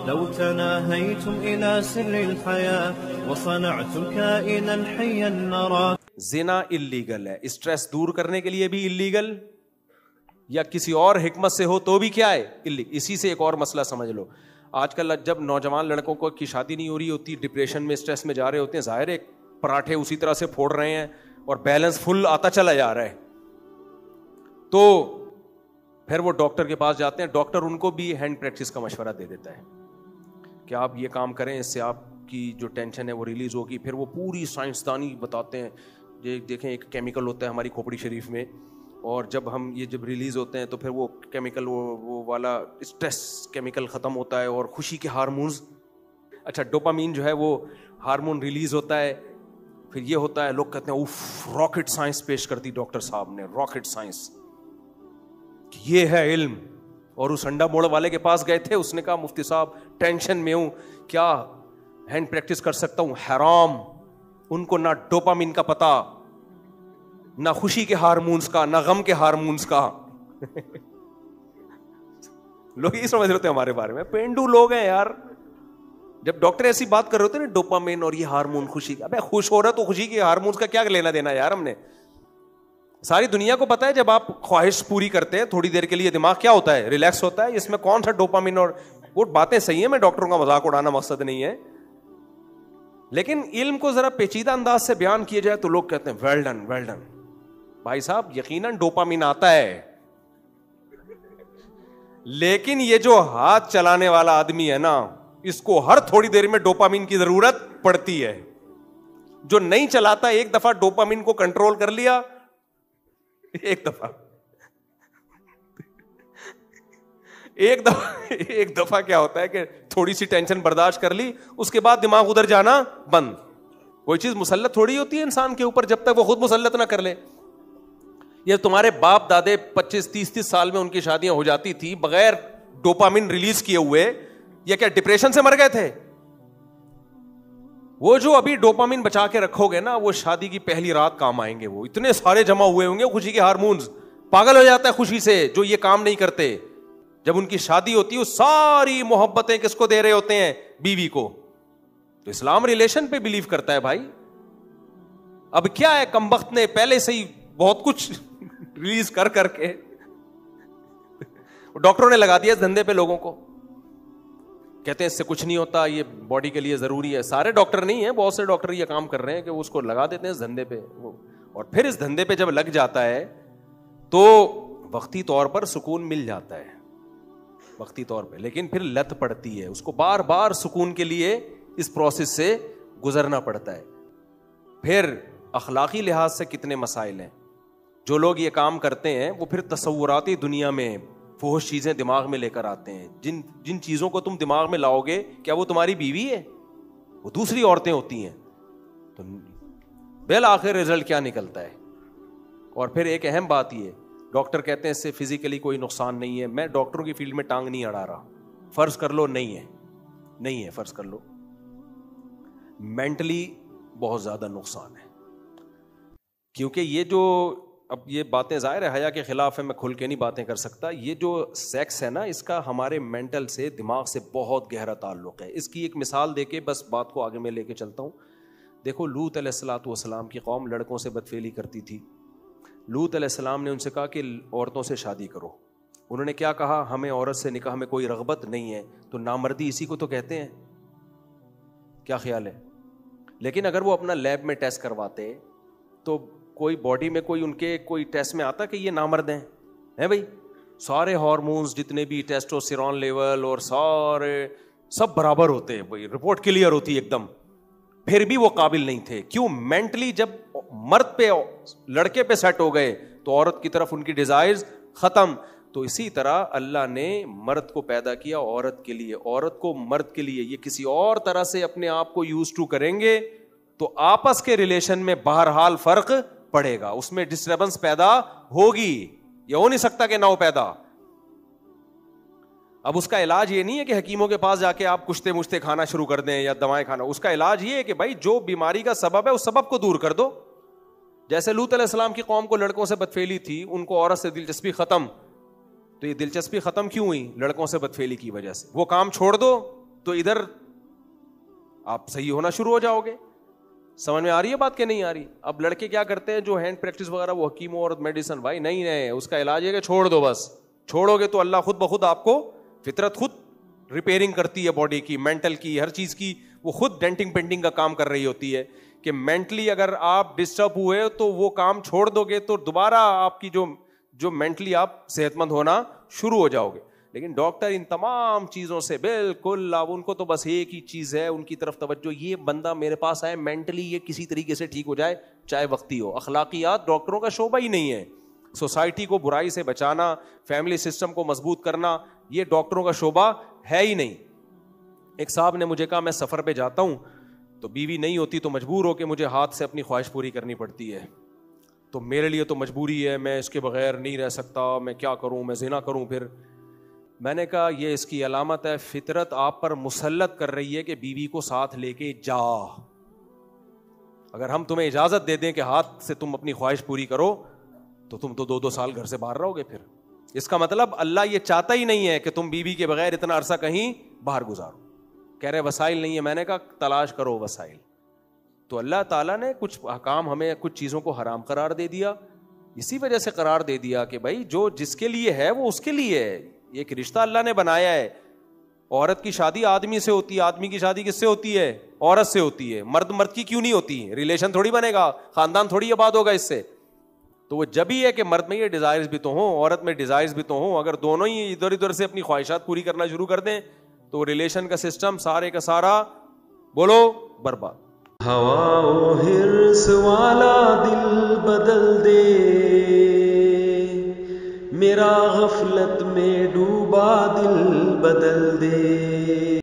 لو تناهيتم إلى سر الحياة وصنعتم كائنا حيا نرى. زنا اللیگل ہے، اسٹریس دور کرنے کے لیے بھی اللیگل، یا کسی اور حکمت سے ہو تو بھی کیا ہے اللیگل. اسی سے ایک اور مسئلہ سمجھ لو. آج کل جب نوجوان لڑکوں کو کی شادی نہیں ہو رہی ہوتی، ڈپریشن میں اسٹریس میں جا رہے ہوتے ہیں، ظاہر ہے پراٹھے اسی طرح سے پھوڑ رہے ہیں اور بیلنس فل آتا چلا جا رہا ہے، تو پھر وہ ڈاکٹر کے پاس جاتے ہیں. ڈاکٹر ان کو بھی ہینڈ پریکٹس کا مشورہ دے دیتا ہے کہ آپ یہ کام کریں، اس سے آپ کی جو ٹینشن ہے وہ ریلیز ہوگی. پھر وہ پوری سائنسدانی بتاتے ہیں. یہ دیکھیں ایک کیمیکل ہوتا ہے ہماری کھوپڑی شریف میں، اور جب ہم یہ جب ریلیز ہوتے ہیں تو پھر وہ کیمیکل وہ والا اسٹریس کیمیکل ختم ہوتا ہے اور خوشی کے ہارمونز، اچھا ڈوپامین جو ہے وہ ہارمون ریلیز ہوتا ہے. پھر یہ ہوتا ہے، لوگ کہتے ہیں اوف راکٹ سائنس پیش کر دی ڈاکٹر صاحب نے، راکٹ سائنس یہ ہے علم. اور اس انڈا موڑ والے کے پاس گئے تھے، اس نے کہا مفتی صاحب ٹینشن میں ہوں، کیا ہینڈ پریکٹس کر سکتا ہوں؟ حرام. ان کو نہ ڈوپامین کا پتا، نہ خوشی کے ہارمونز کا، نہ غم کے ہارمونز کا. لوگ یہ سمجھ رہے ہوتے ہیں ہمارے بارے میں، پینڈو لوگ ہیں یار. جب ڈاکٹر ایسی بات کر رہے ہوتے ہیں نا ڈوپامین اور یہ ہارمون خوشی کا، ابے خوش ہو رہا تو خوشی کے ہارمونز کا کیا لینا دینا یار. ہم نے ساری دنیا کو پتا ہے جب آپ خواہش پوری کرتے ہیں تھوڑی دیر کے لیے دماغ کیا ہوتا ہے؟ ریلیکس ہوتا ہے. اس میں کون سا ڈوپامین؟ اور وہ باتیں صحیح ہیں، میں ڈاکٹروں کا مذاق اڑانا مقصد نہیں ہے، لیکن علم کو ذرا پیچیدہ انداز سے بیان کیا جائے تو لوگ کہتے ہیں ویل ڈن ویل ڈن. بھائی صاحب یقیناً ڈوپامین آتا ہے، لیکن یہ جو ہاتھ چلانے والا آدمی ہے نا، اس کو ہر تھوڑی دیر میں ڈوپامین کی ضرورت پڑتی ہے. جو نہیں چلاتا ایک دفعہ ڈوپامین کو کنٹرول کر لیا، ایک دفعہ کیا ہوتا ہے کہ تھوڑی سی ٹینشن برداشت کر لی، اس کے بعد دماغ ادھر جانا بند. کوئی چیز مسلط تھوڑی ہوتی ہے انسان کے اوپر جب تک وہ خود مسلط نہ کر لے. یہ تمہارے باپ دادے 25-30 سال میں ان کی شادیاں ہو جاتی تھی بغیر ڈوپامین ریلیز کیے ہوئے، یا کیا ڈپریشن سے مر گئے تھے؟ وہ جو ابھی ڈوپامین بچا کے رکھو گے نا، وہ شادی کی پہلی رات کام آئیں گے. وہ اتنے سارے جمع ہوئے ہوں گے خوشی کے ہارمونز. پاگل ہو جاتا ہے خوشی سے جو یہ کام نہیں کرتے. جب ان کی شادی ہوتی ہے، وہ ساری محبتیں کس کو دے رہے ہوتے ہیں؟ بیوی کو. تو اسلام ریلیشن پہ بلیو کرتا ہے بھائی. اب کیا ہے، کمبخت نے پہلے سے ہی بہت کچھ ریلیز کر کے ڈاکٹروں نے لگا دیا اس دھندے پہ لوگوں کو. کہتے ہیں اس سے کچھ نہیں ہوتا، یہ باڈی کے لیے ضروری ہے. سارے ڈاکٹر نہیں ہیں، بہت سے ڈاکٹر یہ کام کر رہے ہیں کہ وہ اس کو لگا دیتے ہیں اس دھندے پہ. اور پھر اس دھندے پہ جب لگ جاتا ہے تو وقتی طور پر سکون مل جاتا ہے، وقتی طور پہ، لیکن پھر لت پڑتی ہے. اس کو بار بار سکون کے لیے اس پروسیس سے گزرنا پڑتا ہے. پھر اخلاقی لحاظ سے کتنے مسائل ہیں. جو لوگ یہ کام کرتے ہیں وہ پھر تصوراتی دنیا میں فحش چیزیں دماغ میں لے کر آتے ہیں. جن چیزوں کو تم دماغ میں لاؤ گے، کیا وہ تمہاری بیوی ہے؟ وہ دوسری عورتیں ہوتی ہیں. تو بالآخر رزلٹ کیا نکلتا ہے؟ اور پھر ایک اہم بات یہ، ڈاکٹر کہتے ہیں اس سے فزیکلی کوئی نقصان نہیں ہے. میں ڈاکٹروں کی فیلڈ میں ٹانگ نہیں اڑا رہا. فرض کر لو نہیں ہے فرض کر لو مینٹلی بہت زیادہ نقصان ہے. کیونکہ یہ جو اب یہ باتیں ظاہر ہے حیا کے خلاف ہے، میں کھل کے نہیں باتیں کر سکتا. یہ جو سیکس ہے نا، اس کا ہمارے مینٹل سے، دماغ سے بہت گہرا تعلق ہے. اس کی ایک مثال دے کے بس بات کو آگے میں لے کے چلتا ہوں. دیکھو لوط علیہ الصلوۃ والسلام کی قوم لڑکوں سے بدفعلی کرتی تھی. لوط علیہ السلام نے ان سے کہا کہ عورتوں سے شادی کرو. انہوں نے کیا کہا؟ ہمیں عورت سے نکاح میں کوئی رغبت نہیں ہے. تو نامردی اسی کو تو کہتے ہیں. کیا خیال ہے؟ لیکن اگر وہ اپنا لیب میں ٹیسٹ کرواتے تو کوئی باڈی میں کوئی ان کے کوئی ٹیسٹ میں آتا کہ یہ نامرد ہیں بھائی؟ سارے ہارمونز جتنے بھی، ٹیسٹوسٹیرون لیول اور سارے سب برابر ہوتے ہیں بھائی، رپورٹ کلیئر ہوتی ہے ایک دم. پھر بھی وہ قابل نہیں تھے. کیوں؟ مینٹلی جب مرد پہ، لڑکے پہ سیٹ ہو گئے تو عورت کی طرف ان کی ڈیزائرز ختم. تو اسی طرح اللہ نے مرد کو پیدا کیا عورت کے لیے، عورت کو مرد کے لیے. یہ کسی اور طرح سے اپنے آپ کو یوز ٹو کریں گے تو آپس کے ریلیشن میں بہرحال فرق پڑے گا، اس میں ڈسٹربنس پیدا ہوگی. یہ ہو نہیں سکتا کہ نہ ہو پیدا. اب اس کا علاج یہ نہیں ہے کہ حکیموں کے پاس جا کے آپ کشتے مشتے کھانا شروع کر دیں یا دوائیں کھانا. اس کا علاج یہ ہے کہ بھائی جو بیماری کا سبب ہے اس سبب کو دور کر دو. جیسے لوط علیہ السلام کی قوم کو لڑکوں سے بدفعلی تھی، ان کو عورت سے دلچسپی ختم. تو یہ دلچسپی ختم کیوں ہوئی؟ لڑکوں سے بدفعلی کی وجہ سے. وہ کام چھوڑ دو تو ادھر آپ صحیح ہونا شروع ہو جاؤ گے. سمجھ میں آ رہی ہے بات کہ نہیں آ رہی؟ اب لڑکے کیا کرتے ہیں جو ہینڈ پریکٹس وغیرہ وہ حکیموں اور میڈیسن، بھائی نہیں ہے، اس کا علاج ہے کہ چھوڑ دو، بس چھوڑو گے تو اللہ خود بخود آپ کو، فطرت خود ریپیئرنگ کرتی ہے باڈی کی، مینٹل کی، ہر چیز کی، وہ خود ڈینٹنگ پینٹنگ کا کام کر رہی ہوتی ہے کہ مینٹلی اگر آپ ڈسٹرب ہوئے تو وہ کام چھوڑ دو گے تو دوبارہ آپ کی جو مینٹلی آپ صحت مند ہونا شروع ہو جاؤ گے. لیکن ڈاکٹر ان تمام چیزوں سے بالکل، اب ان کو تو بس ایک ہی چیز ہے، ان کی طرف توجہ، یہ بندہ میرے پاس آئے مینٹلی یہ کسی طریقے سے ٹھیک ہو جائے، چاہے وقتی ہو. اخلاقیات ڈاکٹروں کا شعبہ ہی نہیں ہے. سوسائٹی کو برائی سے بچانا، فیملی سسٹم کو مضبوط کرنا، یہ ڈاکٹروں کا شعبہ ہے ہی نہیں. ایک صاحب نے مجھے کہا میں سفر پہ جاتا ہوں تو بیوی نہیں ہوتی تو مجبور ہو کے مجھے ہاتھ سے اپنی خواہش پوری کرنی پڑتی ہے، تو میرے لیے تو مجبوری ہے، میں اس کے بغیر نہیں رہ سکتا، میں کیا کروں، میں زنا کروں پھر. میں نے کہا یہ اس کی علامت ہے، فطرت آپ پر مسلط کر رہی ہے کہ بیوی کو ساتھ لے کے جا. اگر ہم تمہیں اجازت دے دیں کہ ہاتھ سے تم اپنی خواہش پوری کرو تو تم تو 2 سال گھر سے باہر رہو گے. پھر اس کا مطلب اللہ یہ چاہتا ہی نہیں ہے کہ تم بیوی کے بغیر اتنا عرصہ کہیں باہر گزارو. کہہ رہے وسائل نہیں ہے. میں نے کہا تلاش کرو وسائل. تو اللہ تعالیٰ نے کچھ احکام، ہمیں کچھ چیزوں کو حرام قرار دے دیا، اسی وجہ سے قرار دے دیا کہ بھائی جو جس کے لیے ہے وہ اس کے لیے ہے. ایک رشتہ اللہ نے بنایا ہے. عورت کی شادی آدمی سے ہوتی ہے، آدمی کی شادی کس سے ہوتی ہے؟ عورت سے ہوتی ہے. مرد کی کیوں نہیں ہوتی؟ ریلیشن تھوڑی بنے گا، خاندان تھوڑی آباد ہوگا اس سے. تو وہ جب ہی ہے کہ مرد میں یہ ڈیزائرز بھی تو ہوں، عورت میں ڈیزائرز بھی تو ہوں. اگر دونوں ہی ادھر ادھر سے اپنی خواہشات پوری کرنا شروع کر دیں تو ریلیشن کا سسٹم سارے کا سارا بولو برباد. ہوا و حرص والا دل بدل دے، میرا غفلت میں ڈوبا دل بدل دے.